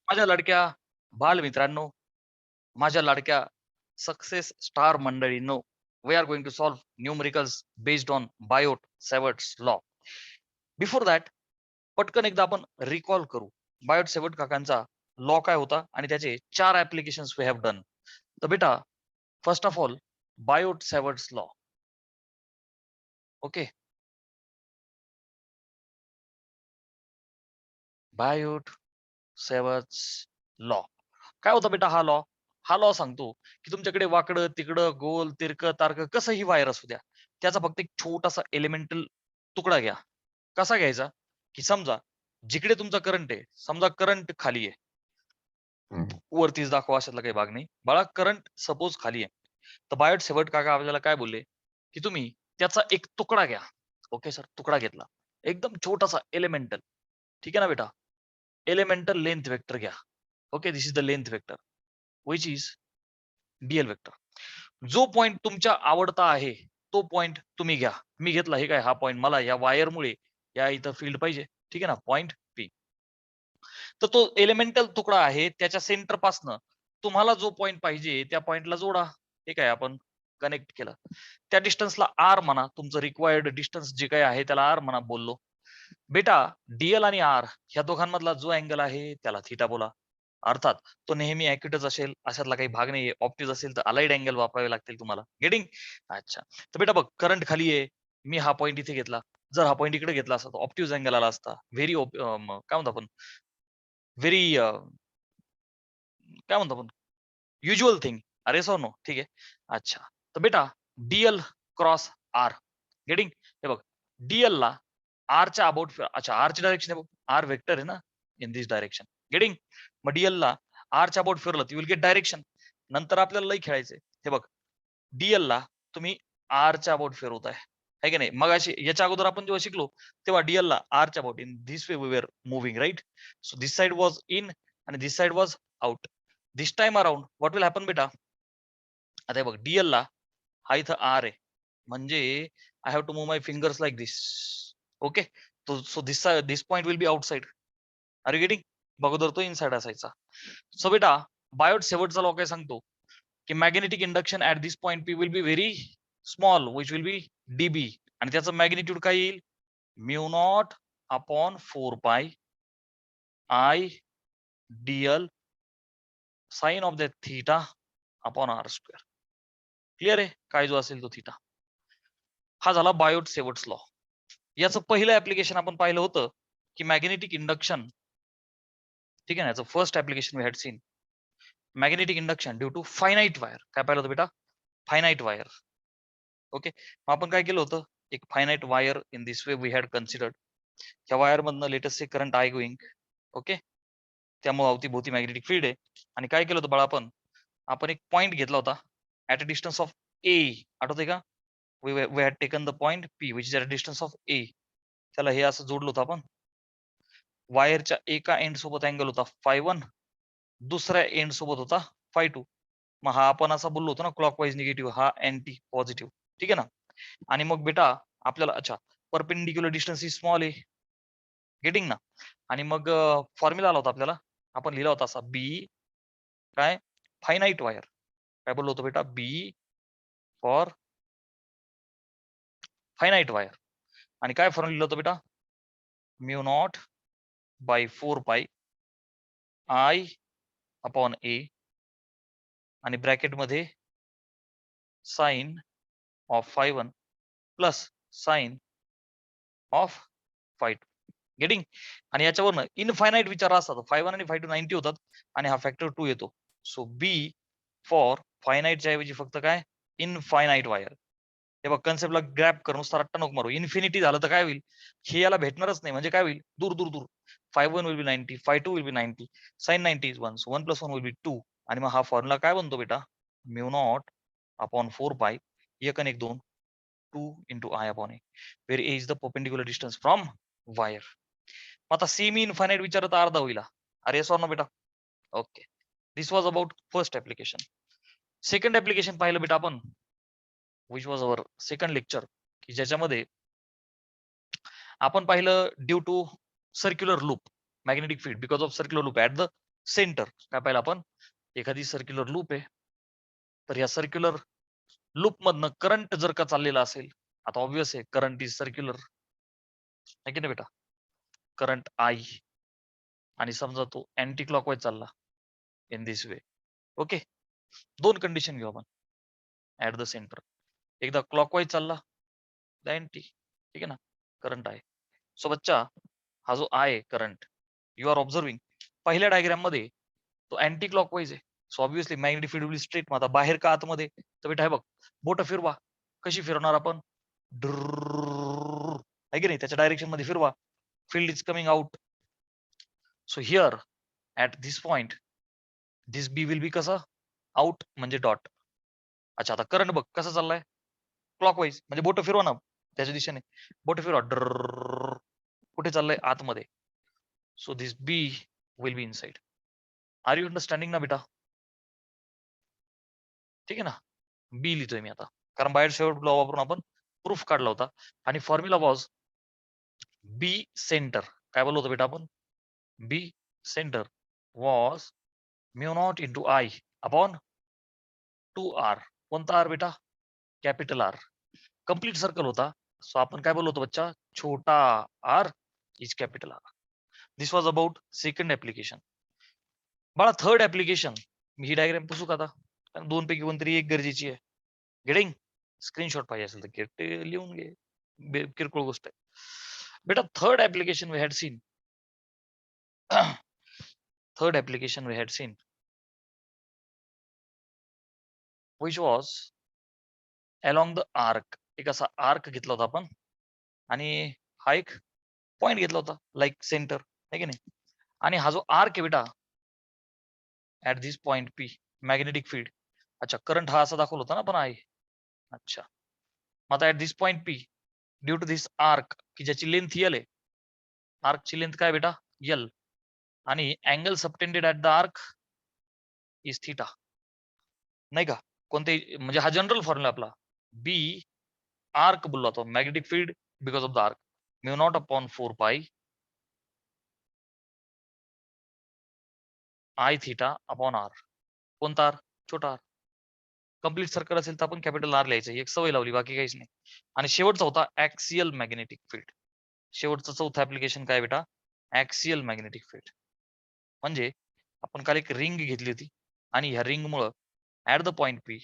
माझ्या लाडक्या बालमित्रांनो, माझ्या लाडक्या सक्सेस स्टार मंडळींनो, we are going to solve numericals based on Biot Savart's law. Before that पटकन एकदा आपण रिकॉल करू. बायोट सेवर्ट काकांचा लॉ काय होता आणि त्याचे 4 ऍप्लिकेशन्स वी हॅव डन. तर बेटा, first of all Biot Savart's law. Okay, Biot Savart's law. काय होता बेटा हा लॉ? हा लॉ सांगतो की तुमच्याकडे वाकडं, तिकडं, गोल, तिरकं, तारकं कसंही वायर असू द्या. त्याचा फक्त एक छोटासा एलिमेंटल तुकडा घ्या. कसा घ्यायचा? की समजा जिकडे तुमचा करंट आहे, समजा करंट खाली आहे. वरतीच दाखवा अशातला काही भाग नाही. बाळा करंट सपोज खाली आहे. तर बायोट सेवर्ट काका आपल्याला काय बोलले? की तुम्ही त्याचा एक तुकडा घ्या. ओके सर, तुकडा घेतला. एकदम छोटासा एलिमेंटल. ठीक आहे ना बेटा? एलिमेंटल लेंथ वेक्टर घ्या. Okay, this is the length vector which is Diehl vector. जो पॉइंट तुमच्या आवडता आहे तो पॉइंट तुम्ही घ्या. मी घेतला हे काय हा पॉइंट मला या वायरमुळे या इथं फील्ड पाहिजे. ठीक आहे ना, पॉइंट पी. तर तो एलिमेंटल तुकडा आहे त्याच्या सेंटर पासनं तुम्हाला जो पॉइंट पाहिजे त्या पॉइंटला जोडा. ठीक आहे, आपण कनेक्ट केलं. त्या डिस्टन्सला आर म्हणा. तुमचं रिक्वायर्ड डिस्टन्स जे काही आहे त्याला आर म्हणा बोललो. बेटा, डीएल आणि आर ह्या दोघांमधला जो अँगल आहे त्याला थीटा बोला. अर्थात तो नेहमी ॲक्युरेटच असेल अशातला काही भाग नाहीये. ऑप्टिज असेल तर अलाइड अँगल वापरावे लागतील तुम्हाला. गेटिंग? अच्छा. तर बेटा बघ, करंट खाली आहे. मी हा पॉइंट इथे घेतला. जर हा पॉइंट इकडे घेतला असता तर ऑप्टिव्ह अँगल आला असता. काय म्हणतो आपण? व्हेरी काय म्हणतो आपण? Usual thing. अरे सो नो. ठीक आहे. अच्छा. तर बेटा डीएल क्रॉस आर. गेटिंग? हे बघ, डीएलला आरच्या अबाउट अच्छा आरची डायरेक्शन आहे बघ. आर वेक्टर आहे ना इन दिस डायरेक्शन. गेटिंग? मग डीएलला आरच्या अबाउट फिरलं तर यू विल गेट डायरेक्शन. नंतर आपल्याला लई खेळायचंय. हे बघ, डीएलला तुम्ही आरच्या अबाउट फिरवताय. आहे की नाही? मगाशी याच्या अगोदर आपण जेव्हा शिकलो तेव्हा डीएलला आरच्या about in this way we were moving right. So this side was in आणि this side was out. This time around what will happen बेटा? आता हे बघ, डीएलला हा इथं आर आहे. म्हणजे I have to move my fingers like this. Okay. So this point will be outside. Are you getting? अगोदर तो इनसाइड असायचा. सो बेटा, बायोट सेवर्टचा लॉ काय सांगतो की magnetic induction at this point P will be very small which will be dB. आणि त्याचं magnitude काय येईल? Mu naught upon 4 pi I dl sine of the theta upon R square. Clear आहे? काय जो असेल तो थीटा. हा झाला बायोट सेवर्ट्स लॉ. याचं पहिलं ऍप्लिकेशन आपण पाहिलं होतं की मॅग्नेटिक इंडक्शन. ठीक आहे ना, याचं first application we had seen magnetic induction due to finite wire. काय पाहिलं होतं बेटा? Finite wire. ओके. मग आपण काय केलं होतं? एक finite wire in this way we had considered. ह्या वायर मधनं let's say current I going. Okay. त्यामुळे अवतीभोवती मॅग्नेटिक फील्ड आहे. आणि काय केलं होतं बाळा आपण एक पॉइंट घेतला होता at a distance of a. आठवतंय का? We had taken the point P which is at a distance of a. त्याला हे असं जोडलं होतं आपण. वायरच्या एका एंड सोबत अँगल होता φ1, दुसऱ्या एंड सोबत होता φ2. मग हा आपण असा बोललो होतो ना, क्लॉकवाईज निगेटिव्ह, हा अँटी पॉझिटिव्ह. ठीक आहे ना? आणि मग बेटा आपल्याला अच्छा परपेंडिक्युलर डिस्टन्स इज स्मॉल आहे. गेटिंग ना? आणि मग फॉर्म्युला आला होता आपल्याला. आपण लिहिला होता असा बी काय फायनाईट वायर. काय बोललो होतो बेटा? बी फॉर फायनाईट वायर. आणि काय फॉर्म्युला लिहिलं होतं बेटा? Mu not by 4 pi I upon a आणि ब्रॅकेटमध्ये sine of φ1 plus sine of φ2. Getting? आणि याच्यावरनं इनफायनाईट विचार असतात. φ1 आणि φ2 90 होतात आणि हा फॅक्टर 2 येतो. सो बी फॉर फायनाईटच्या ऐवजी फक्त काय? Infinite wire. हे बघ, कन्सेप्टला ग्रॅब कर, नुसता रट्टा नको मारू. इन्फिनिटी झालं तर काय होईल? हे याला भेटणारच नाही. म्हणजे काय होईल? दूर दूर दूर. φ1 will be 90, φ2 will be 90, sin 90 is 1, so 1 + 1 will be 2. आणि मग हा फॉर्म्युला काय बनतो बेटा? म्यू नॉट अपॉन 4 पाय 1 आणि 1 2 2 into I upon A, where A is the perpendicular distance from wire. मग आता सेमी इन्फायनाईट विचारत अर्धा होईल. अरे सॉर ना बेटा. Okay. This was about first application. Second application पाहिलं बेटा आपण, which was our second lecture, की ज्याच्यामध्ये आपण पाहिलं due to circular loop magnetic field because of circular loop at the centre काय पाहिलं आपण, एखादी सर्क्युलर लूप आहे, तर या सर्क्युलर लूप मधनं करंट जर का चाललेला असेल, आता ऑब्विस आहे करंट इज सर्क्युलर आहे की नाही बेटा, करंट आय, आणि समजा तो अँटी क्लॉकवाईज चालला इन दिस वे. ओके, दोन कंडिशन घेऊ आपण ऍट द सेंटर. एकदा क्लॉकवाईज चालला अँटी, ठीक आहे ना, करंट आहे. सो बच्चा हा जो आहे करंट, यू आर ऑब्झर्विंग पहिल्या डायग्राम मध्ये तो अँटी क्लॉकवाईज आहे. So obviously magnetic field will straight. आता बाहेर का आतमध्ये, तर बेटा हे बघ, बोट फिरवा, कशी फिरवणार आपण, आहे की नाही, त्याच्या डायरेक्शन मध्ये फिरवा, field is coming out. So here at this point this B will be कसं आउट म्हणजे डॉट. अच्छा, आता करंट बघ कसा चाललाय, क्लॉकवाईज, म्हणजे बोट फिरवा ना त्याच्या दिशेने, बोट फिरवा, कुठे चाललंय, आतमध्ये. So this B will be inside. Are you understanding ना बेटा, ठीक आहे ना. बी लिहितोय मी आता, कारण बाहेर शेवट लॉ वापरून आपण प्रूफ काढला होता, आणि फॉर्म्युला वॉज बी सेंटर. काय बोललो होतो बेटा आपण, B centre was mu not into I upon 2r. कोणता आर बेटा, कॅपिटल आर. कंप्लीट सर्कल होता. सो आपण काय बोललो होतो बच्चा, छोटा R is capital R. This was about second application. बाळा थर्ड ऍप्लिकेशन, मी ही डायग्राम पुसू का आता, कारण दोन पैकी कोणतरी एक गरजेची आहे. गेटिंग, स्क्रीनशॉट पाहिजे असेल तर घेत लिहून घे, किरकोळ गोष्ट आहे बेटा. Third application we had seen, third application we had seen which was along the arc. एक असा आर्क घेतला होता आपण, आणि हा एक पॉइंट घेतला होता लाईक सेंटर, आहे की नाही. आणि हा जो आर्क आहे बेटा, at this point P magnetic field. अच्छा, करंट हा असा दाखवला होता ना पण आहे. अच्छा, मग आता at this point P due to this arc, की ज्याची लेंथ यल आहे, आर्कची लेंथ काय बेटा, यल, आणि angle subtended at the arc is theta, नाही का. कोणते म्हणजे हा जनरल फॉर्म्युला आपला, बी आर्क बोललो होतो, magnetic field because of the arc, mu not upon 4 pi I theta upon R. कोणता आर, छोटा आर. कंप्लीट सर्कल असेल तर आपण कॅपिटल आर लिहायचं, एक सवय लावली, बाकी काहीच नाही. आणि शेवटचा होता ऍक्सियल मॅग्नेटिक फील्ड. शेवटचं चौथं ऍप्लिकेशन काय बेटा, ऍक्सियल मॅग्नेटिक फील्ड. म्हणजे आपण काल एक रिंग घेतली होती, आणि ह्या रिंग मुळे at the point P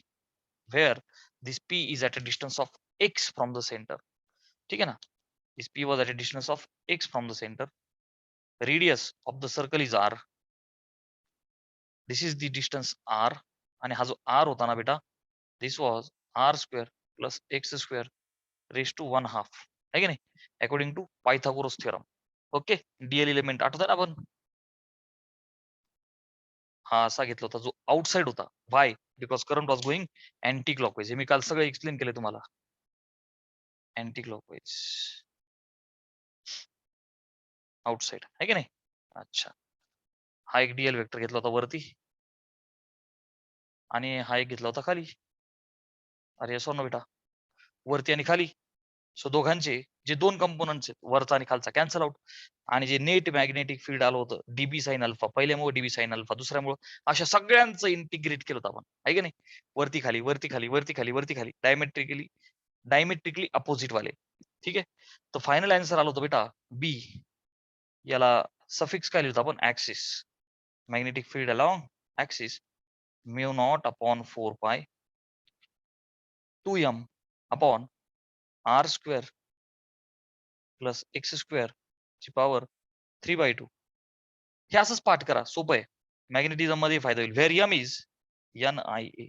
where this P is at a distance of x from the center. ठीक आहे ना, this P was at a distance of x from the center. Radius of the circle is r. This is the distance r. आणि हा जो r होता ना बेटा, this was r square plus x square raised to 1/2, है की नाही, according to Pythagoras theorem. Okay, dl element आठवत ना आपण, हा असा घेतला होता जो आउटसाइड होता. Y, because current was going anti clockwise. हे मी काल सगळं एक्सप्लेन केलं तुम्हाला, अँटी क्लॉकवाईज आउटसाइड, है की नाही. अच्छा, हा एक डीएल वेक्टर घेतला होता वरती, आणि हा एक घेतला होता खाली. अरे सोनो बेटा, वरती आणि खाली. सो दोघांचे जे दोन कंपोनंट्स आहेत, वरचा आणि खालचा, कॅन्सल आउट. आणि जे नेट मॅग्नेटिक फील्ड आलं होतं, डीबी साइन अल्फा, पहिल्यामुळे डीबी साइन अल्फा, दुसऱ्यामुळे, अशा सगळ्यांचं इंटिग्रेट केलं होतं आपण, आहे की नाही. वरती खाली, वरती खाली, वरती खाली, वरती खाली, डायमेट्रिकली अपोजिट वाले. ठीक आहे, तर फायनल आन्सर आलं होतं बेटा बी. याला सफिक्स काय लिहितो आपण, axis, magnetic field along axis mu not upon 4 pi 2m upon R square plus x square ची पॉवर 3/2. हे असंच पाठ करा, सोपं आहे. मॅग्नेटिझम मध्ये फायदा होईल. Where m is N I A.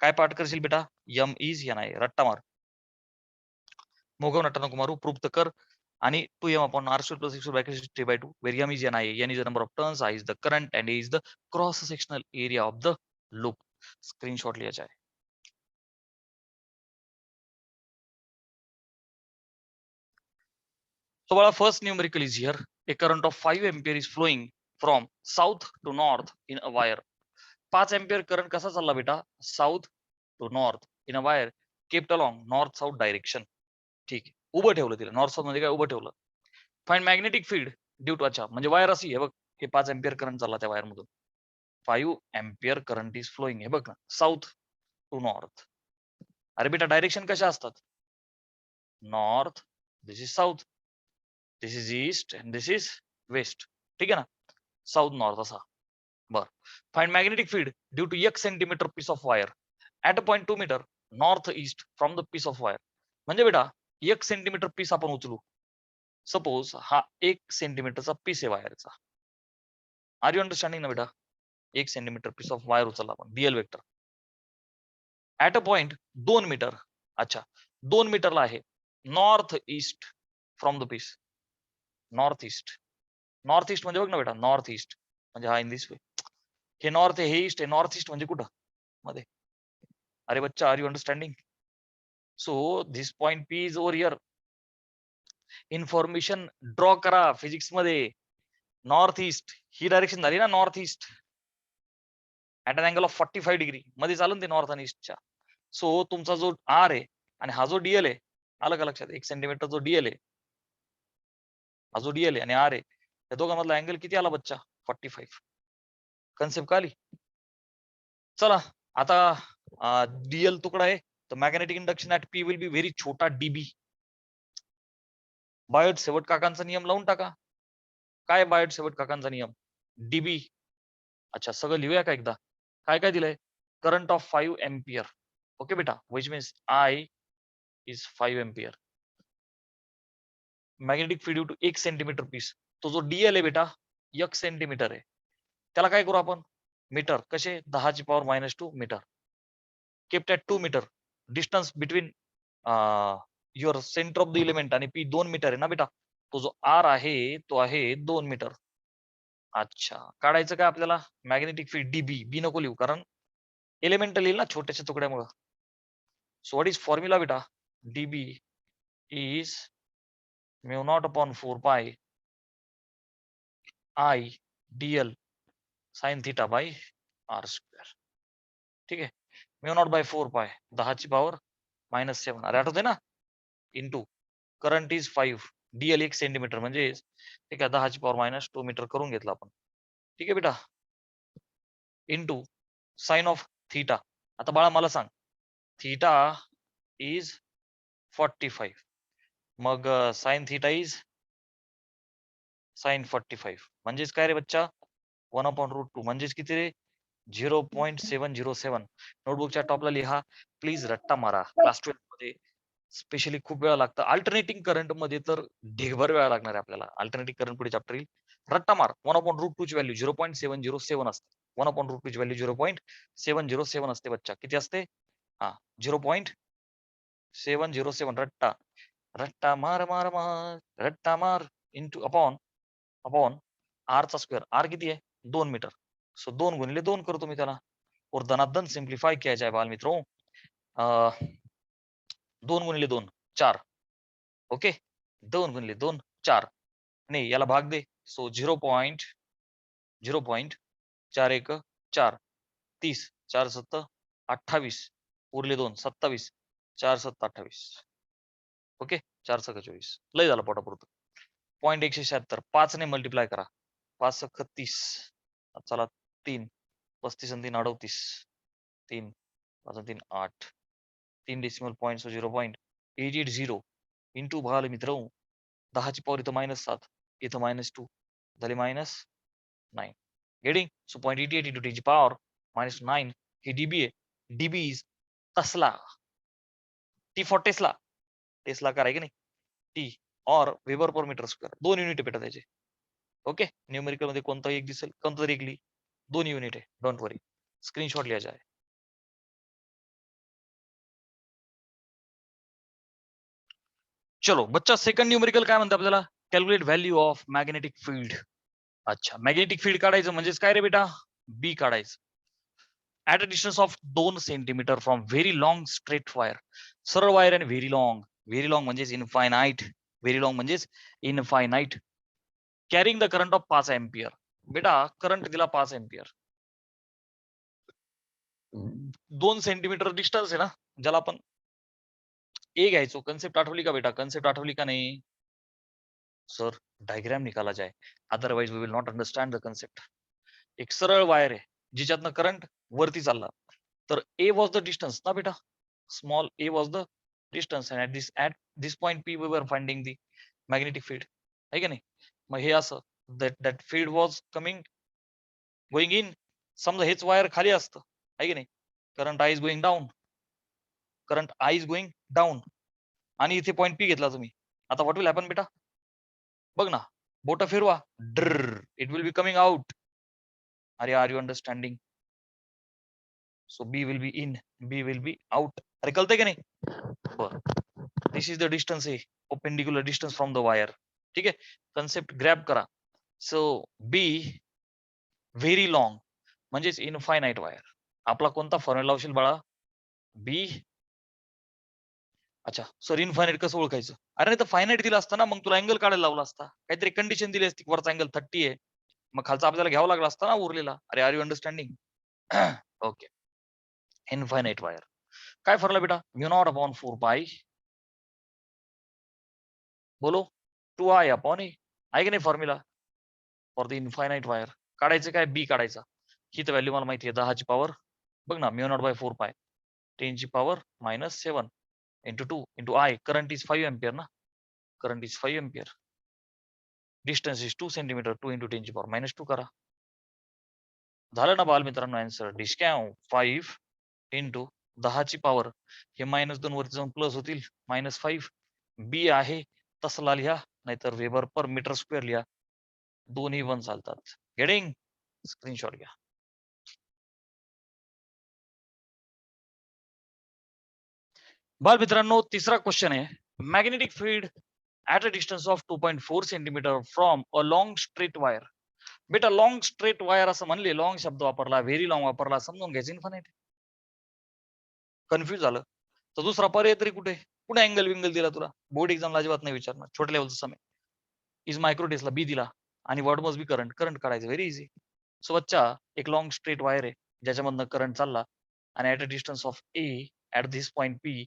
काय पाठ करशील बेटा, यम इज एन आय, रट्टा मार, मोगव नट्टा नको मारू, प्रूफ तर कर. आणि 2m upon R square plus x square 3/2, where m is N I, N is the number of turns, I is the current, and A is the cross sectional area of the loop. Screenshot लिया जाए. So our first numerical is here. A current of 5 ampere is flowing from south to north in a wire. 5 ampere current कसा चालला बेटा, south to north in a wire kept along north south direction. ठीक आहे, उभं ठेवलं तिला, north south मध्ये काय उभं ठेवलं. Find magnetic field due to, अच्छा म्हणजे वायर अशी आहे बघ, हे 5 एम्पियर करंट चालला त्या वायर मधून. 5 एम्पियर करंट इज फ्लोईंग. हे बघ ना, साऊथ टू नॉर्थ. अरे बेटा डायरेक्शन कशा असतात? North, this is south, this is east and this is west. ठीक आहे ना, साऊथ नॉर्थ असा. बर, find magnetic field due to 1 centimetre piece of wire at a point 2 metre north east from the piece of wire. म्हणजे बेटा 1 centimetre piece आपण उचलू. Suppose हा 1 सेंटीमीटरचा पीस आहे वायरचा. आर यू अंडरस्टँडिंग ना बेटा? 1 सेंटीमीटर पीस ऑफ वायर उचलला आपण, dl vector at a point 2 metre. अच्छा, 2 मीटरला आहे north east from the piece. North east, north east म्हणजे बघ ना बेटा, नॉर्थ ईस्ट म्हणजे हा इन दिस वे. हे नॉर्थ आहे, हे ईस्ट आहे. नॉर्थ ईस्ट म्हणजे कुठं? मध्ये. अरे बच्चा, are you understanding? So this point P is over here. Information draw करा फिजिक्स मध्ये. नॉर्थ ईस्ट ही डायरेक्शन झाली ना, north east at an angle of 45 degree मध्ये चालून ते नॉर्थ आणि ईस्टच्या. सो तुमचा जो आर आहे आणि हा जो डीएल आहे, आलं का लक्षात? 1 सेंटीमीटर जो डीएल आहे, हा जो डीएल आहे आणि आर आहे, या दोघांमधला अँगल किती आला बच्चा? 45. कन्सेप्ट आली? चला आता डीएल तुकडा आहे, तर magnetic induction at P will be very छोटा डीबी. बायोट सेवट काकांचा नियम लावून टाका. काय बायोट सेवट काकांचा नियम? डीबी. अच्छा, सगळं लिहूया का एकदा? काय काय दिलंय? Current of 5 ampere. ओके बेटा, which means I is 5 ampere. Magnetic field due to 1 centimetre piece. तो जो डीएल आहे बेटा 1 सेंटीमीटर आहे, त्याला काय करू आपण? मीटर. कसे? 10⁻⁻2 metre. Kept at 2 metre. Distance between your centre of the element आणि पी 2 मीटर आहे ना बेटा. तो जो आर आहे तो आहे 2 मीटर. अच्छा, काढायचं काय आपल्याला? Magnetic field dB. बी नको लिहू, कारण एलिमेंटल येईल ना छोट्याशा तुकड्यामुळं. सो व्हॉट इज फॉर्म्युला बेटा? DB is mu not upon 4 pi I dl sine theta by R square. ठीक आहे, म्यू नॉट बाय 4 पाय 10⁻⁻7. अरे आठवते ना? Into current is 5, Diehl 1 centimetre म्हणजे ठीक आहे 10⁻⁻2 मीटर करून घेतला आपण. ठीक आहे बेटा, इंटू साइन ऑफ थीटा. आता बाळा मला सांग, थीटा इज 45, मग साइन थीटा इज साइन 45 म्हणजेच काय रे बच्चा? 1/√2 म्हणजेच किती रे? 0.707. नोटबुकच्या टॉपला लिहा. प्लीज रट्टा मारा. क्लास 12 मध्ये स्पेशली खूप वेळा लागतं. अल्टरनेटिंग करंट मध्ये तर ढेगभर वेळा लागणार आहे आपल्याला. अल्टरनेटिंग करंट पुढे चॅप्टर येईल. रट्टा मार. 1/√2 ची व्हॅल्यू 0.707 असते. 1/√2 ची व्हॅल्यू 0.707 असते बच्चा. किती असते? हा, 0.707. रट्टा रट्टा मार मार मार, रट्टा मार. इंटू अपॉन आर चा स्क्वेअर. आर किती आहे? 2 मीटर. सो 2 गुणिले 2 करतो मी त्याला. और धनाधन सिंप्लीफाई किया जाए बाल मित्रों. 2 गुणिले 2 4. ओके, 2 गुणिले 2 4. नाही, याला भाग दे. सो 0.414 30 4 7 28 उरले 2 27 4 7 28. ओके, 4 6 24. लय झालं पोटापुरतं. 0.176. 5 ने मल्टिप्लाय करा. 5 6 30. चला 3 35 आणि 3 38. 3 5 3 8. 3 डेसिमल पॉईंट, सो 0.880 इंटू भाल मित्र 10 ची पॉवर इथं -7, इथं -2 झाले -9. गेटिंग? सो 0.88 इंटू 10 ची पॉवर -9 हे डीबी आहे. DB is tesla. T for tesla. Tesla काय की नाही? टी और weber per metre square. 2 unit भेटत त्याचे. ओके, न्यूमेरिकल मध्ये कोणतं एक दिसेल, कोणतं तरी एक लिही. 2 युनिट आहे, डोंट वरी. स्क्रीनशॉट लिया जाए. चलो बच्चा, सेकंड न्यूमेरिकल काय म्हणतं आपल्याला? Calculate value of magnetic field. अच्छा, मॅग्नेटिक फील्ड काढायचं म्हणजेच काय रे बेटा? बी काढायचं. At a distance of 2 centimetre from very long straight wire. सरळ वायर आणि व्हेरी लॉंग. व्हेरी लॉंग म्हणजेच इनफायनाइट. व्हेरी लॉंग म्हणजेच infinite. Carrying the current of 5 ampere. बेटा करंट दिला 5 एम्पियर. 2 सेंटीमीटर डिस्टन्स आहे ना, ज्याला आपण ए घ्यायचो. कन्सेप्ट आठवली का बेटा? कन्सेप्ट आठवली का नाही? सर डायग्राम निकाला जाए, otherwise we will not understand the concept. एक सरळ वायर आहे, जिच्यातनं करंट वरती चालला. तर ए वॉज द डिस्टन्स ना बेटा, small A was the distance and at this point P we were finding the magnetic field. आहे की नाही? मग हे असं that field was going in. समजा हेच वायर खाली असतं, आहे की नाही? Current I is going down. Current I is going down. आणि इथे पॉइंट P घेतला तुम्ही. आता व्हॉट विल हॅपन बेटा? बघ ना, बोटं फिरवा. It will be coming out. अरे are you understanding? So B will be in, B will be out. अरे कळतंय की नाही? बरं. This is the distance a, perpendicular distance from the wire. ठीक आहे, कन्सेप्ट ग्रॅब करा. सो बी व्हेरी लॉंग म्हणजेच इनफायनाईट वायर. आपला कोणता फॉर्म्युला लावशील बाळा? बी. अच्छा सर, इनफायनाईट कसं ओळखायचं? अरे नाही तर फायनाईट दिला असता ना, मग तुला अँगल काढायला लावला असता. काहीतरी कंडिशन दिली असती, वरचा अँगल 30 आहे, मग खालचा आपल्याला घ्यावा लागला असता ना उरलेला. अरे are you understanding? Okay. Infinite wire काय फॉर्म्युला बेटा? म्यू नॉट अपॉन 4 पाय, बोलो 2I अपॉन ए. आहे की नाही formula for the infinite wire? काढायचं काय? बी काढायचा. ही तर व्हॅल्यू मला माहिती आहे, 10 ची पॉवर. बघ ना, म्यू नॉट बाय 4 पाय, 10 ची power -7 into 2 into I. Current is 5 ampere ना, current is 5 ampere. Distance is 2 centimetre, 2 into 10 ची पॉवर -2 करा. झालं ना बाल मित्रांनो आन्सर? डिस्कॅव 5 इंटू 10 ची पॉवर, हे -2 वरती जाऊन प्लस होतील, -5. बी आहे तसला लिहा, नाहीतर वेबर पर मीटर स्क्वेअर लिहा. दोन्ही पण चालतात. गेटिंग? स्क्रीनशॉट घ्या. बाल मित्रांनो, तिसरा क्वेश्चन आहे, magnetic field at a distance of 2.4 centimetre from a long straight wire. बेटा लॉंग स्ट्रेट वायर असं म्हणले, लॉंग शब्द वापरला, व्हेरी लॉंग वापरला, समजून घ्यायचं इन्फानाईट. कन्फ्युज झालं तर दुसरा पर्याय तरी कुठे? कुठे अँगल विंगल दिला तुला? बोर्ड एक्झामला अजिबात नाही विचारणार, छोट्या लेवलचा समय. इज मायक्रोटेसला बी दिला आणि what must be current, current काढायचं, व्हेरी इझी. सो बच्चा, एक लॉंग स्ट्रेट वायर आहे ज्याच्यामधनं करंट चालला आणि at a distance of A at this point P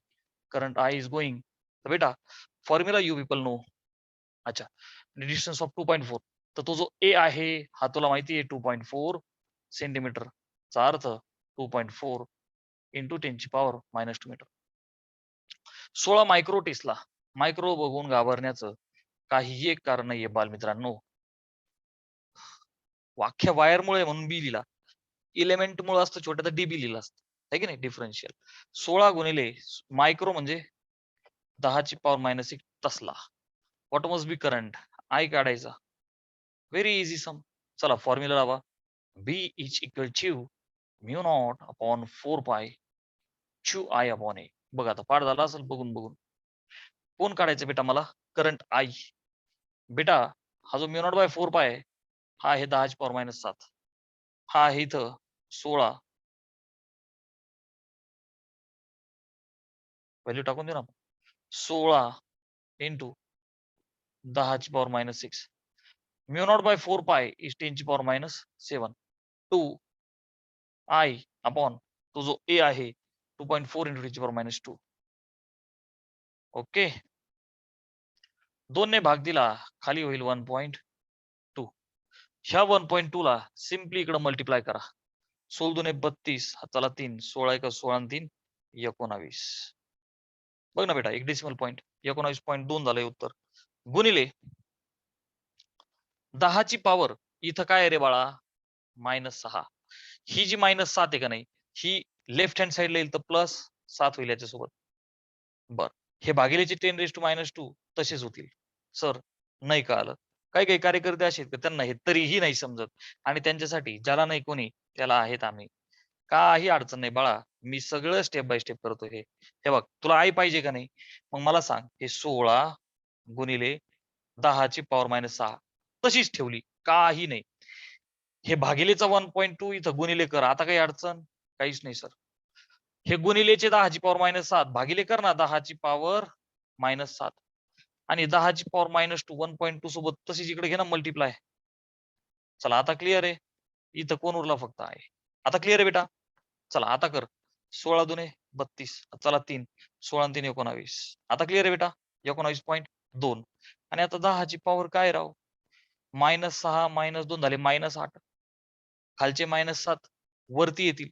current I is going. तर बेटा फॉर्म्युला यू पीपल नो. अच्छा, डिस्टन्स ऑफ 2.4, तर तो जो ए आहे हा तुला माहिती आहे 2.4 सेंटीमीटर, चा अर्थ 2.4 इंटू 10 ची power -2 metre. 16 micro tesla. Micro बघून घाबरण्याचं काहीही एक कारण नाहीये बालमित्रांनो. वाख्या वायरमुळे म्हणून बी लिहिला, इलेमेंट मुळे असतं छोट्या तर डीबी लिहिलं असतं, आहे की नाही? डिफरन्शियल 16 गुणिले मायक्रो म्हणजे 10 ची पॉवर -1 तसला. What must be current? I काढायचा, व्हेरी इझी सम. चला फॉर्म्युला लावा. B is equal to mu not upon 4 pi to I upon ए. बघ आता पाठ झाला असेल बघून बघून. कोण काढायचं बेटा मला? Current I. बेटा हा जो म्यू नॉट बाय 4 पाय आहे, हा आहे 10 ची पॉवर -7, हा आहे इथं 16. व्हॅल्यू टाकून दे ना. 16 इंटू 10 ची power -6. Mu naught by 4 pi is 10 ची पॉवर -7 टू आय अपॉन तो जो ए आहे 2.4 इंटू 10 ची पॉवर -2. ओके, 2 ने भाग दिला, खाली होईल 1.2. ह्या 1.2 ला सिम्पली इकडे मल्टिप्लाय करा. 16 दुने 32, चला 3, 16 1 16 आणि 3 19. बघ ना बेटा, एक डेसिमल पॉईंट 19.2 झालंय उत्तर. गुणिले 10 ची पॉवर इथं काय आहे रे बाळा? -6. ही जी -7 आहे का नाही, ही लेफ्ट हँड साइडला येईल तर +7 होईल याच्यासोबत. बर, हे भागिलेचे 10⁻²2 तसेच होतील. सर नाही कळालं. काही काही कार्यकर्ते असे आहेत, त्यांना हे तरीही नाही समजत आणि त्यांच्यासाठी ज्याला नाही कोणी त्याला आहेत आम्ही. काही अडचण नाही बाळा, मी सगळं स्टेप बाय स्टेप करतो. हे बघ, तुला आई पाहिजे का नाही? मग मला सांग, हे 16 गुणिले 10 ची पॉवर -6 तशीच ठेवली, काही नाही. हे भागिलेचा 1.2 इथं गुणिले कर, आता काही अडचण काहीच नाही सर. हे गुणिलेचे 10 ची पॉवर -7 भागिले कर ना, 10 ची पॉवर -7 आणि 10 ची पॉवर -2 1.2 सोबत तशीच इकडे घे ना मल्टिप्लाय. चला आता क्लिअर आहे. इथं कोण उरला? फक्त आहे. आता क्लिअर आहे बेटा? चला आता कर. 16 दुने 32, चला 3, 16 आणि 3 19. आता क्लिअर आहे बेटा? 19.2 आणि आता 10 ची पॉवर काय राव? -6 -2 झाले -8, खालचे -7 वरती येतील,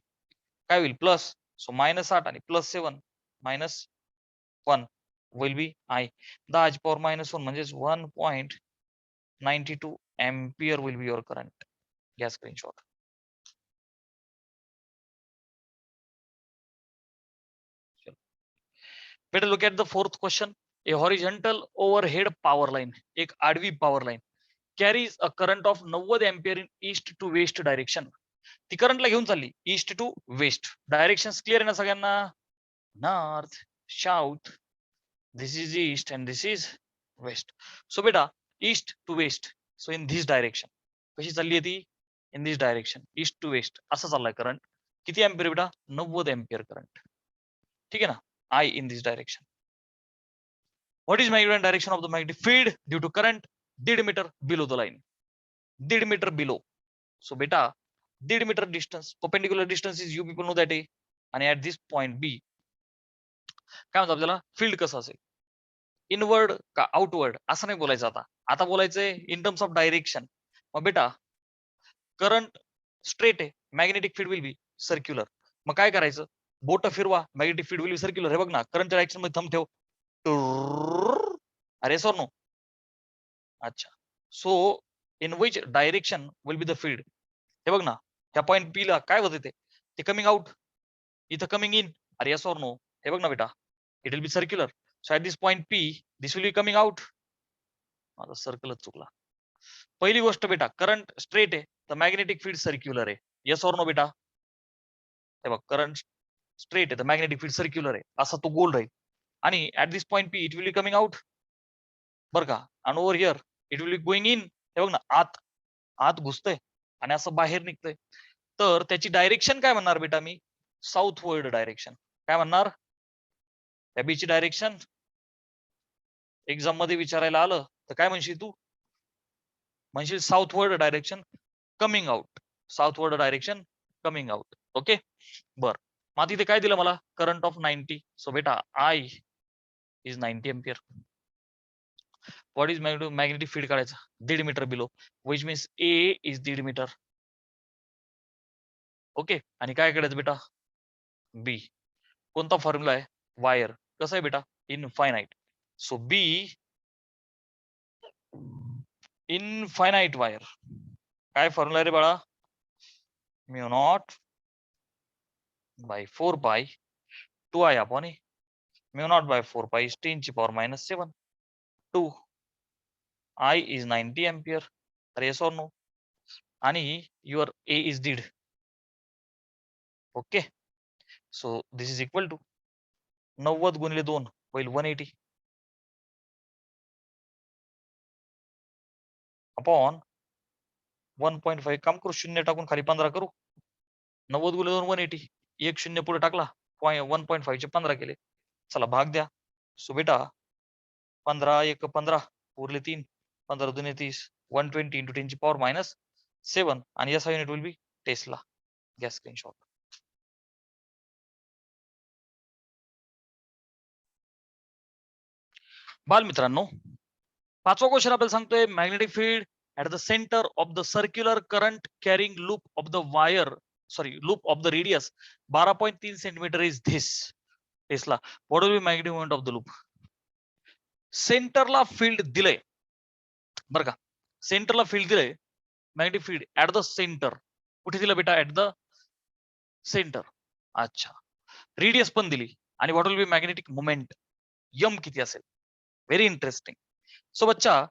काय होईल प्लस, सो -8 आणि +7 -1 विल बी I. 10⁻⁻1 म्हणजेच 1.92 ampere will be your current. घ्या screenshot. Better look at the fourth question. A horizontal overhead power line, एक आडवी power line carries a current of 90 ampere in east to west direction. ती करंटला घेऊन चालली east to west. Direction clear आहे ना सगळ्यांना? North, south, this is east and this is west. So बेटा east to west, so in this direction. कशी चालली आहे ती? In this direction, east to west असा चाललाय करंट. किती एम्पियर बेटा? 90 एम्पियर करंट. ठीक आहे ना? I in this direction. What is magnetic direction of the magnetic field due to current? 1.5 meter below the line. 1.5 meter below. So beta 1.5 meter distance, perpendicular distance is u, people know that. आणि at this point B काय म्हणतात आपल्याला? Field कसं असेल? Inward का outward असं नाही बोलायचं आता. आता बोलायचंय इन टर्म्स ऑफ डायरेक्शन. मग बेटा करंट स्ट्रेट आहे, magnetic field will be circular. मग काय करायचं? बोट फिरवा, magnetic field will be circular. हे बघ ना, करंटच्या डायरेक्शन मध्ये थंब ठेव. अरे सर नो. अच्छा, so in which direction will be the field? हे बघ ना, ह्या पॉइंट पी ला काय होते ते कमिंग आउट, इथं कमिंग इन. अरे यस और नो? हे बघ ना बेटा, it will B circular. So at this point P this will be coming out. माझा सर्कलच चुकला. पहिली गोष्ट बेटा, करंट स्ट्रेट आहे तर मॅग्नेटिक फील्ड सर्क्युलर आहे. यस और नो बेटा? हे बघ, करंट स्ट्रेट आहे तर मॅग्नेटिक फील्ड सर्क्युलर आहे, असा तो गोल राहील. आणि at this point P it will be coming out बरं का. आणि over here it will be going in. हे बघ ना, आत घुसतंय आणि असं बाहेर निघतंय. तर त्याची डायरेक्शन काय म्हणणार बेटा मी? साऊथवर्ड डायरेक्शन. काय म्हणणार? त्या बीची डायरेक्शन एक्झाम मध्ये विचारायला आलं तर काय म्हणशील तू? म्हणशील southward direction coming out. Southward direction coming out. Okay, बर. मग तिथे काय दिलं मला? Current of 90. सो बेटा I is 90 ampere. What is magnetic field काढायचा? 1.5 metre below, which means A is 1.5 metre. Okay, आणि काय करायचं बेटा? बी. कोणता फॉर्म्युला आहे? वायर. कसं आहे बेटा? Infinite. So B infinite wire. काय फॉर्म्युला रे बाळा? Mu not by 4 pi 2I upon A. Mu not by 4 pi is 10⁻⁻7. 2 I is 90 ampere. अरे येस और नो? आणि your A is 1.5. Okay, so this is equal to 90 गुणिले 2 होईल 180 upon 1.5. काम करू, शून्य टाकून खाली 15 करू. 90 गुणिले 2 180. एक शून्य पुढे टाकला, 1.5 चे 15 केले. चला भाग द्या. सो बेटा 15 1 15 उरले 3, 15 दुने 30, 120 इंटू 10⁻⁻7. आणि याचा युनिट विल बी टेस्ला. घ्या स्क्रीनशॉट. बाल मित्रांनो, पाचवा क्वेश्चन आपल्याला सांगतोय magnetic field at the centre of the circular current carrying loop of the wire, loop of the radius 12.3 centimetre is this. Tesla. What will be magnetic moment of the loop? सेंटरला field दिलंय बरं का, सेंटरला field दिलंय magnetic field at the centre. कुठे दिलं बेटा? At the centre. अच्छा, रेडियस पण दिली. आणि what will be magnetic moment? M किती असेल? Very interesting. सो बच्चा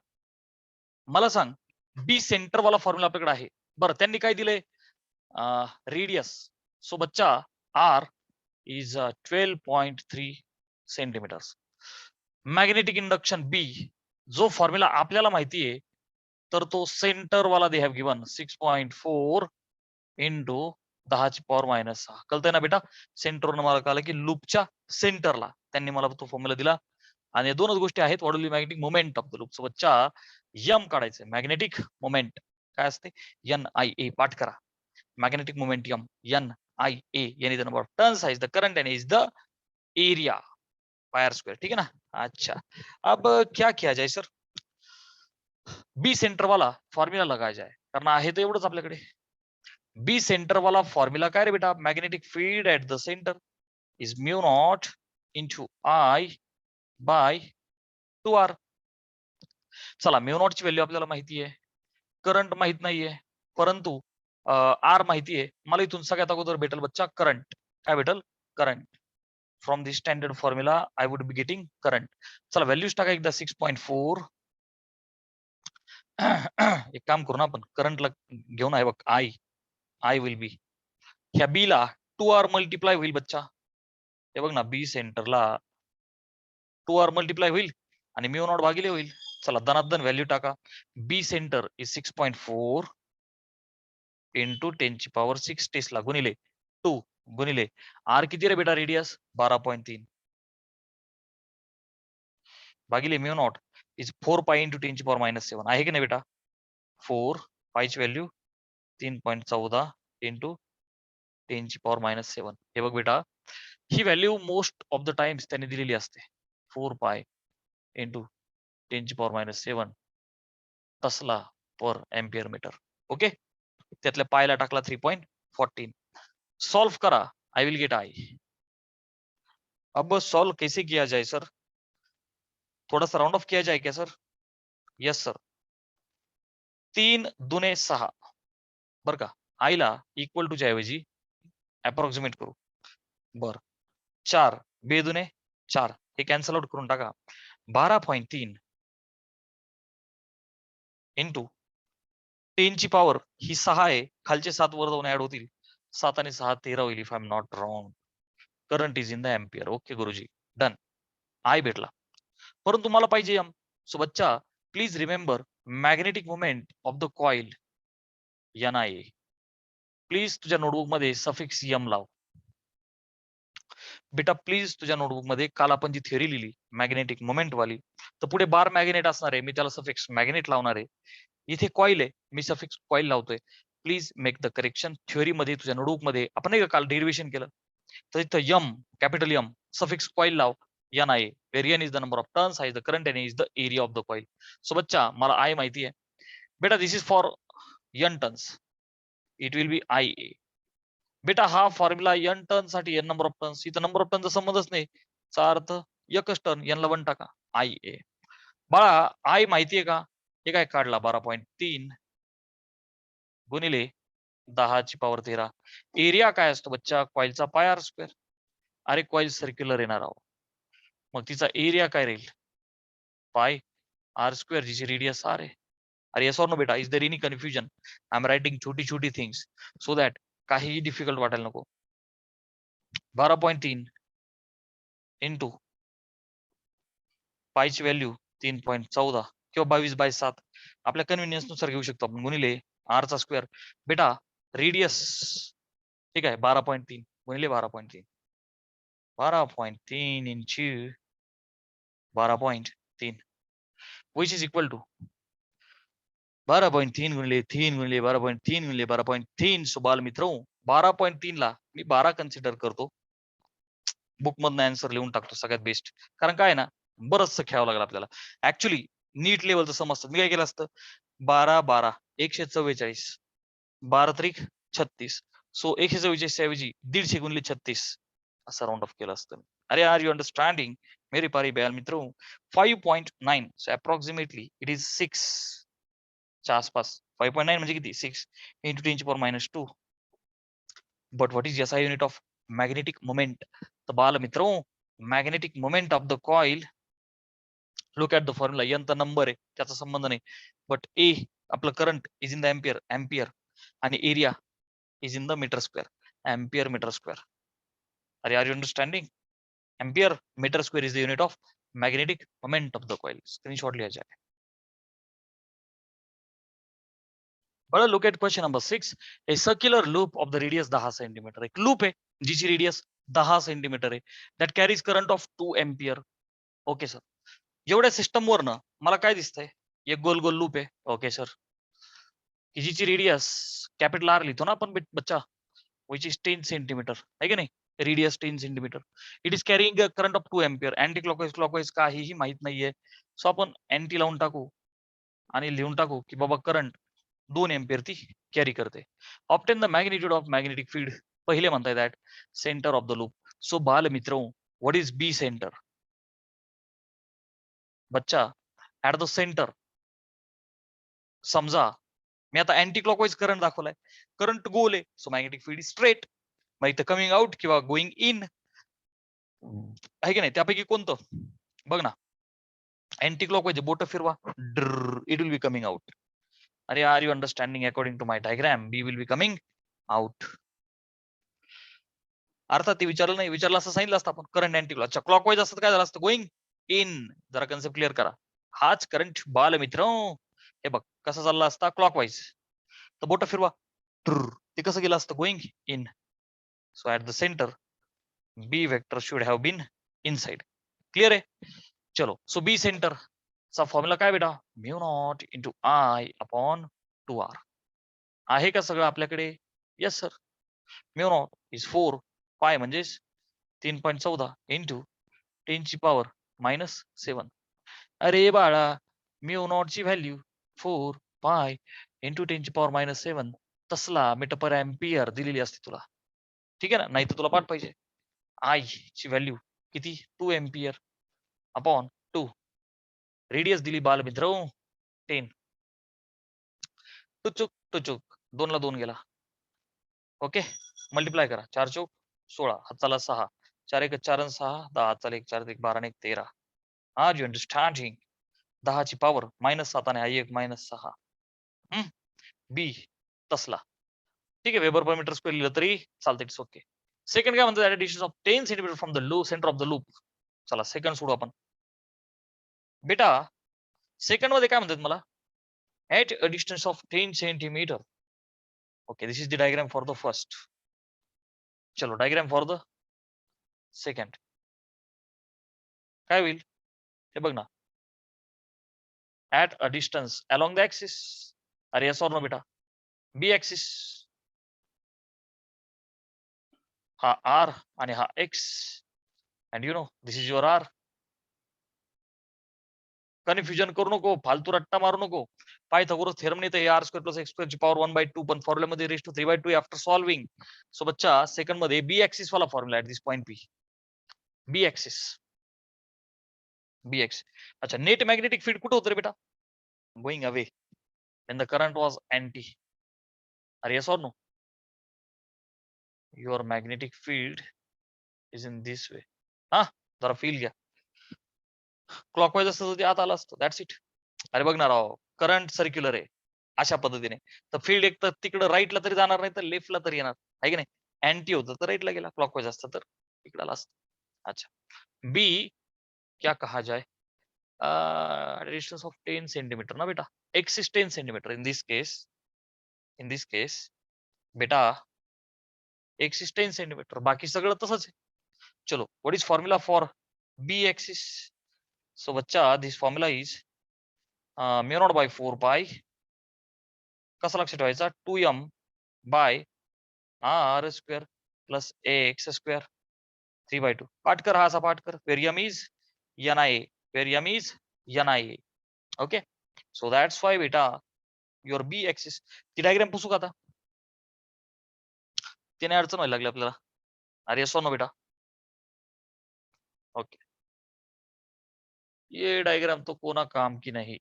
मला सांग, बी सेंटर वाला फॉर्म्युला आपल्याकडे आहे. बरं, त्यांनी काय दिलंय? रेडियस. सो बच्चा R is 12.3 centimetres. Magnetic induction B, जो फॉर्म्युला आपल्याला माहिती आहे, तर तो सेंटर वाला दे हॅव गिवन 6.4 इंटू 10⁻⁻6. कळतंय ना बेटा? सेंटरवरून मला कळलं की लूपच्या सेंटरला त्यांनी मला तो फॉर्म्युला दिला. आणि दोनच गोष्टी आहेत. What will be magnetic moment of the loop? So बच्चा यम काढायचं. मॅग्नेटिक मोमेंट काय असते? NIA. पाठ करा. Magnetic moment m, NIA. N is the number of turns, is the current, and is the area pi r square. ठीक है ना? अच्छा, अब क्या किया जाए सर? बी सेंटर वाला फॉर्म्युला लगाया जाए. कारण आहे तर एवढंच आपल्याकडे. बी सेंटर वाला फॉर्म्युला काय रे बेटा, magnetic field at the centre is mu not into I by 2r. चला म्यू नॉट ची व्हॅल्यू आपल्याला माहिती आहे, करंट माहित नाहीये, परंतु आर माहिती आहे. मला इथून सगळ्यात अगोदर भेटेल बच्चा करंट. काय भेटेल? Current. From this standard formula I would be getting current. चला व्हॅल्यूज टाका एकदा 6.4. एक काम करू ना आपण, करंटला घेऊन आहे बघ, आय विल बी ह्या बी ला 2r मल्टिप्लाय होईल बच्चा. हे बघ ना, बी सेंटरला 2r मल्टिप्लाय होईल आणि म्यू नॉट भागिले होईल. चला दनादन व्हॅल्यू टाका. बी सेंटर इज 6.4 इंटू 10⁶ टेस्ला गुणिले 2 गुणिले आर किती रे बेटा रेडियस 12.3 भागिले mu naught is 4 pi into 10⁻⁷ आहे की नाही बेटा. 4 पायची व्हॅल्यू 3.14 इंटू 10⁻⁷. हे बघ बेटा, ही value most of the times त्यांनी दिलेली असते. 4 पाय इंटू 10⁻⁷ तसला पर एम्पियर मीटर. ओके, त्यातल्या पायला टाकला 3.14. सॉल्व करा, आई विल गेट आई. अब सॉल्व कैसे किया जाए सर? थोड़ा सा राउंड ऑफ किया जाए क्या सर? Yes sir. 3 दुने 6 बर का, आईला इक्वल टू च्या ऐवजी अप्रॉक्सिमेट करू. बर 4 बे दुने 4 हे कॅन्सल आउट करून टाका. 12.3 इंटू 10 ची पॉवर ही 6 आहे, खालचे 7 वर जाऊन ऍड होतील. 7 आणि 6 13 होईल if I am not wrong. Current is in the ampere. Okay गुरुजी, डन. आय भेटला, परंतु मला पाहिजे एम. सो बच्चा please remember magnetic moment of the coil NI. Please तुझ्या नोटबुक मध्ये सफिक्स एम लाव बेटा. प्लीज तुझ्या नोटबुक मध्ये काल आपण जी थिअरी लिहिली मॅग्नेटिक मोमेंट वाली, तर पुढे बार मॅग्नेट असणार आहे, मी त्याला सफिक्स मॅग्नेट लावणार आहे. इथे कॉइल आहे, मी सफिक्स कॉइल लावतोय. Please make the correction. Theory मध्ये तुझ्या नोटबुक मध्ये आपण नाही का काल डेरिव्हेशन केलं, तर इथं m capital M suffix coil लाव NI, where N is the number of turns, I is the current, and A is the area of the coil. So बच्चा मला I माहिती आहे बेटा, this is for N turns, it will be IA. बेटा हा फॉर्म्युला N turn साठी N number of turns, इथं नंबर ऑफ टर्नचा संबंधच नाही. चा अर्थ एकच टर्न, N ला 1 टाका IA. बाळा I माहितीये का, हे काय काढला 12.3 गुणिले 10⁻13. एरिया काय असतो बच्चा, कॉइलचा पाय R². अरे कॉइल सर्क्युलर येणार आहोत, मग तिचा एरिया काय राहील, पाय R², जिची रेडियस R आहे. अरे येस ऑर नो बेटा, is there any confusion? I am writing छोटी छोटी थिंग्स सो दॅट काहीही डिफिकल्ट वाटायला नको. 12.3 इंटू पायची व्हॅल्यू 3.14 किंवा 22/7 आपल्या कन्व्हिनियन्स नुसार घेऊ शकतो आपण, गुणिले R चा स्क्वेअर. बेटा रेडियस ठीक आहे 12.3 गुणिले 12.3, 12.3 into 12.3 which is equal to 12.3 गुणिले 3 गुणिले 12.3 गुणिले 12.3. सो बाल मित्रों 12.3 ला मी 12 कन्सिडर करतो. बुक मधनं आन्सर लिहून टाकतो सगळ्यात बेस्ट, कारण काय ना बरंचसं खेळावं लागलं आपल्याला. ऍक्च्युली नीट लेवलचं समजतं. मी काय केलं असतं, 12 12 144 12 त्रिक 36. सो 144 ऐवजी 150 गुणिले 36 असं राऊंड ऑफ केलं असतं. अरे आर यू अंडरस्टँडिंग मेरी प्यारे बयाल मित्रों? 5.9 सो अप्रॉक्सिमेटली इट इज 6 च्या आसपास. 5.9 म्हणजे किती, 6 इंटू 10⁻². But what is SI unit of magnetic moment? तर बाल मित्रों magnetic moment of the coil, look at the formula. N तर नंबर आहे, त्याचा संबंध नाही. बट A आपलं current is in the ampere आणि area is in the metre square, ampere metre square. अरे are you understanding? Ampere metre square is the unit of magnetic moment of the coil. Screenshot लिया जाए. बघा look at question number 6. A circular loop of the radius 10 centimetre. एक loop आहे जिची radius 10 centimetre आहे, that carries current of 2 ampere. Okay sir, एवढ्या system वरनं मला काय दिसतंय, एक गोल गोल लूप आहे. ओके सर, जिची रेडियस कॅपिटल R लिहितो ना आपण बच्चा, विच इज 10 सेंटीमीटर आहे की नाही, radius 10 centimetre. It is carrying current of 2 ampere. Anti clockwise clockwise काहीही माहित नाहीये, सो आपण अँटी लावून टाकू आणि लिहून टाकू की बाबा करंट 2 एम्पियर ती कॅरी करते. Obtain the magnitude of magnetic field. पहिले म्हणताय that centre of the loop. So बाल मित्र, व्हॉट इज बी सेंटर? बच्चा, ऍट द सेंटर समजा मी आता अँटी क्लॉकवाईज करंट दाखवलाय. करंट गोल आहे, सो मॅग्नेटिक फील्ड स्ट्रेट. मग इथं कमिंग आउट किंवा गोइंग इन आहे की नाही, त्यापैकी कोणतं? बघ ना, अँटी क्लॉकवाईज बोट फिरवा, it will be coming out. अरे are you understanding? According to my diagram B will be coming out. अर्थात ते विचारलं नाही, विचारलं असं सांगितलं असतं आपण करंट अँटी क्लॉक. अच्छा, क्लॉकवाईज असतं काय झालं असतं? Going in. जरा कन्सेप्ट क्लिअर करा. हाच करंट बाल मित्र. हे बघ कसं चालला असता क्लॉकवाईज. तर बोट फिरवा, ते कसं गेलं असतं? Going in. So at the centre B vector should have been inside. Clear आहे? चलो, सो बी सेंटर चा फॉर्म्युला काय बेटा? Mu not into I upon 2r. आहे का सगळं आपल्याकडे? Yes sir. Mu naught is 4 pi म्हणजेच 3.14 इंटू 10 ची पॉवर -7. अरे बाळा, म्यू नॉट ची व्हॅल्यू 4 पाय इंटू 10 ची पॉवर -7 तसला मीटर पर एम्पियर दिलेली असते तुला. ठीक आहे ना? नाही तर तुला पाठ पाहिजे. आय ची व्हॅल्यू किती? 2 एम्पियर अपॉन 2. रेडियस दिली बालमित्र 10. टुचुक टुचुक 2 ला 2 गेला. ओके, मल्टिप्लाय करा. 4 चौक 16, हाताला 6, 4 एक 4 आणि 6 10, हाताला 1 4 1 12 आणि 1 13. R you understanding? 10 ची पॉवर -7 आणि हा 1 -6. बी तसला. ठीक आहे, वेबर पर मीटर स्क्वेअर लिहिलं तरी चालतं. It's okay. सेकंड काय म्हणतात? Distance of 10 centimetre from the loop, centre of the loop. चला सेकंड सोडू आपण. बेटा सेकंड मध्ये काय म्हणतात मला? At a distance of 10 centimetre. Okay, this is the diagram for the first. चलो डायग्राम फॉर द सेकंड. काय होईल हे बघ ना. At a distance along the axis. अरे यस ऑर नो बेटा? बी ऍक्सिस हा आर आणि हा x, and you know this is your R. Confusion करू नको, फालतू रट्टा मारू नको. पायथागोरस थेरम ने R square plus x square ची पॉवर 1/2 पण फॉर्म्युला मध्ये raise to 3/2 after solving. So बच्चा सेकंड मध्ये बी ऍक्सिस वाला formula at this point P. B axis bx. अच्छा, नेट मॅग्नेटिक फील्ड कुठे होतं रे बेटा? Going away when the current was anti. Are yes or no? Your magnetic field is in this way. हा, जरा feel घ्या. Clockwise असतं तर ते आत आलं असतं. That's it. अरे बघ ना राव, करंट सर्क्युलर आहे अशा पद्धतीने, तर फील्ड एक तर तिकडे राईटला तरी जाणार नाही तर लेफ्टला तरी येणार आहे की नाही? अँटी होतं तर राईटला गेला, क्लॉकवाईज असतं तर इकडे आला असतं. अच्छा, बी क्या कहा जाए? डिस्टेंस ऑफ 10 सेंटीमीटर ना बेटा. X is 10 centimetre in this case. In this case बेटा एक्स इज 10 सेंटीमीटर, बाकी सगळं तसंच आहे. चलो, what is formula for B axis? So बच्चा this formula is mu not by 4 pi. कसं लक्षात ठेवायचा? 2m by R square plus x square 3/2. पाठ कर, हा असा पाठ कर. Where m is NIA, where m is NIA. Okay, so that's why बेटा युअर बी एक्सिस. ती डायग्राम पुसू का आता? तिने अडचण व्हायला लागली आपल्याला. अरे सो नो बेटा? ओके, ये डायग्राम तो कोना काम की नहीं.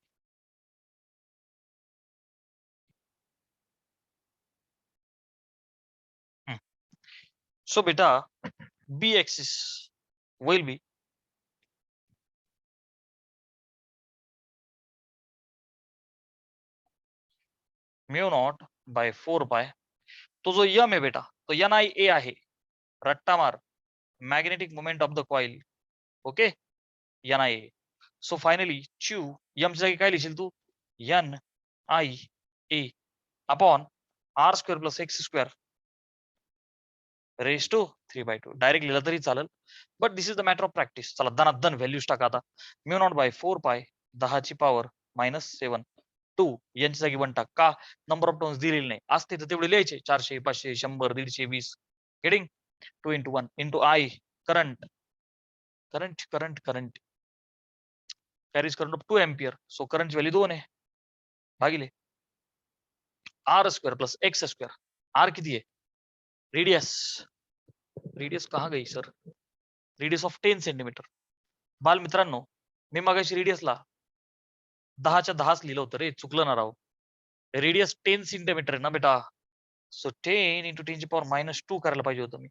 सो बेटा B axis will be mu not by 4 pi. तो जो यम आहे बेटा तो NIA आहे. रट्टा मार, magnetic moment of the coil. Okay, NIA. So finally च्यू यम च्या जागी काय लिहिशील तू? NIA upon R square plus x square raise to 3/2. Direct लिहिलं तरी चालेल, but this is the matter of practice. चला दनादन व्हॅल्यूज टाका आता. म्यू नॉट बाय 4 पाय 10 ची पॉवर -7 2 यांच्या जागी 1 टाक. का? नंबर ऑफ टर्न्स दिलेली नाही, असते तर तेवढे लिहायचे. 400 500 100 150 20. Getting 2 into 1 into I current. Current carries current of 2 ampere. So करंटची व्हॅल्यू 2 आहे भागिले R square plus x square. R किती आहे? रेडियस. रेडियस कहाँ गई सर? Radius of 10 centimetre. बाल मित्रांनो, मी मगाशी रेडियसला 10च्या 10च लिहिलं होतं रे, चुकलं ना राव. रेडियस 10 सेंटीमीटर आहे ना बेटा. सो 10 into 10 ची पॉवर -2 करायला पाहिजे होतं मी.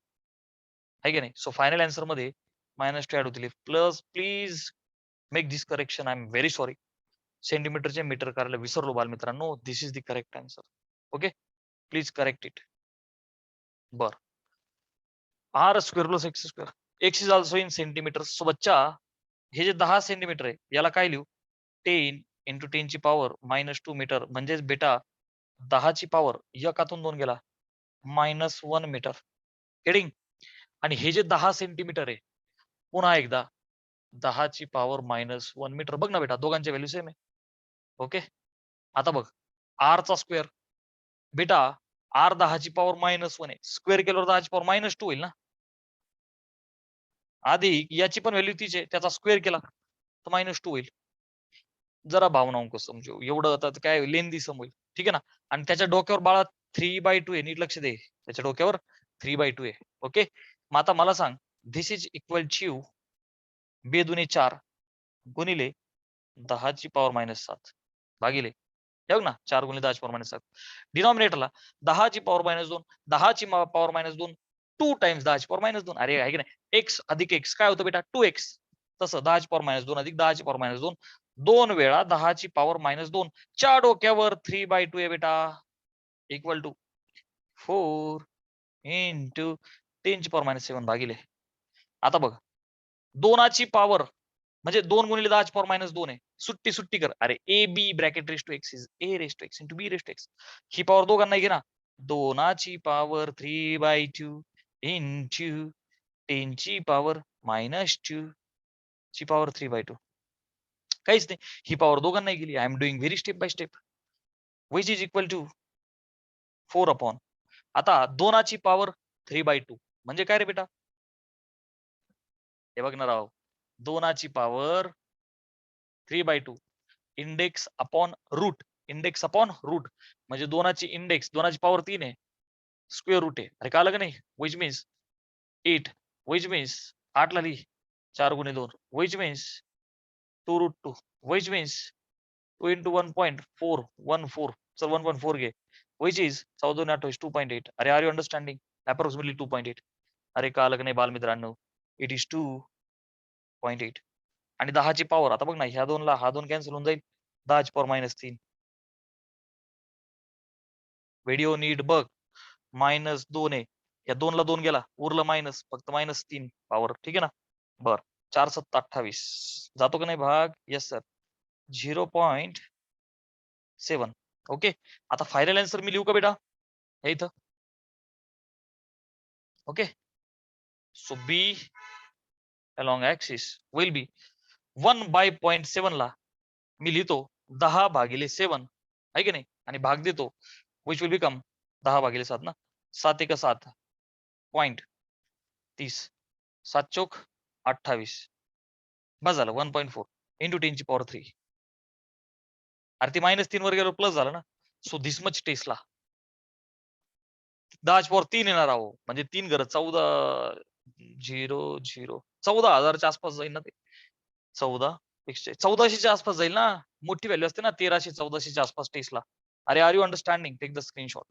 आहे की नाही? सो फायनल आन्सर मध्ये -2 ऍड होतील. Plus please make this correction. I am very sorry. सेंटीमीटरचे मीटर करायला विसरलो बाल मित्रांनो. This is the correct answer. Okay, please correct it. बर. R square plus x square. X is also in centimetre. So बच्चा, हे जे 10 सेंटीमीटर आहे याला काय लिहू? 10 into 10 ची पॉवर -2 मीटर. म्हणजेच बेटा 10 ची पॉवर एकातून 2 गेला -1 मीटर. गेटिंग? आणि हे जे 10 सेंटीमीटर आहे, पुन्हा एकदा 10 ची पॉवर -1 मीटर. बघ ना बेटा, दोघांच्या व्हॅल्यू सेम आहे. ओके, आता बघ आर चा स्क्वेअर. बेटा आर 10 ची पॉवर -1 आहे. स्क्वेअर केल्यावर 10 ची पॉवर -2 होईल ना. आधी याची पण व्हॅल्यू तीच आहे, त्याचा स्क्वेअर केला तर -2 होईल. जरा भावनांक समजू, एवढं आता काय लेंदी समोर, ठीक आहे ना. आणि त्याच्या डोक्यावर बाळा 3/2 आहे. नीट लक्ष दे, त्याच्या डोक्यावर 3/2 आहे. ओके, मग आता मला सांग, धिस इज इक्वल टू 2 दुने 4 गुणिले 10 ची पॉवर -7 भागिले, हे बघ ना, 4 गुणिले 10 ची पॉवर -7. डिनॉमिनेटरला 10 ची पॉवर -2, 10 ची पॉवर -2, 2 टाइम्स 10 ची पॉवर -2. अरे आहे की नाही, एक्स अधिक एक्स काय होतं बेटा? 2x. तसं 10 ची पॉवर -2 अधिक 10 ची पॉवर -2, 2 वेळा 10 ची पॉवर -2. च्या डोक्यावर 3/2 आहे बेटा, इक्वल टू 4 इंटू 10 ची पॉवर -7 भागिले. आता बघ, 2 ची पॉवर म्हणजे 2 गुणिले 10 ची पॉवर -2 आहे. सुट्टी सुट्टी कर. अरे A B bracket raise to X is A raise to X into B raise to X. ही पॉवर दोघांना घे ना. 2 ची पॉवर 3/2 इंटू 10 ची पॉवर -2 ची पॉवर 3/2. काहीच नाही, ही पॉवर दोघांना गेली. I am doing very step by step. Which is equal to 4 upon. आता 2 ची पॉवर 3/2 म्हणजे काय रे बेटा? हे बघ ना राव, 2 ची power 3/2 index upon root. Index upon root म्हणजे 2 ची इंडेक्स, 2 ची पॉवर 3 आहे, स्क्वेअर रूट आहे. अरे कळलं का नाही? विच मीन्स 8, विच मीन्स 8 ला लिही 4 गुणे 2, which means 2√2, which means 2 into 1.414. Sir 1.4 घे, विच इज 14 2.8. अरे आर यू अंडरस्टँडिंग? अप्रॉक्सिमेटली 2.8. अरे कळलं का नाही बालमित्रांनो? It is 2.8. आणि 10 ची पॉवर, आता बघ ना, ह्या 2 ला हा 2 कॅन्सल होऊन जाईल. 10 ची पॉवर -3. व्हिडिओ नीट बघ. -2 आहे. या 2 ला 2 गेला, उरलं मायनस, फक्त -3 पॉवर. ठीक आहे ना. बर, 4 7 28 जातो का नाही भाग? Yes sir, 0.7. ओके, आता फायनल आन्सर मी लिहू का बेटा? हे इथं. Okay, so B along axis will be 1/0.7 ला मी लिहितो 10/7 आहे की नाही, आणि भाग देतो, विच विल बिकम 10/7 ना. 7 1 7 पॉइंट 30, 7 चौक 28. बस झालं. 1.4 इंटू 10 ची पॉवर 3. अरे ती -3 वर गेलो प्लस झालं ना. सो दिस मच टेस्ला 10 ची पॉवर 3 येणार आहो, म्हणजे 3 घरं 14 0 0 14,000च्या आसपास जाईल ना ते. 1400च्या आसपास जाईल ना. मोठी व्हॅल्यू असते ना, 1300 1400च्या आसपास टेस्ला. अरे are you understanding? Take the screenshot.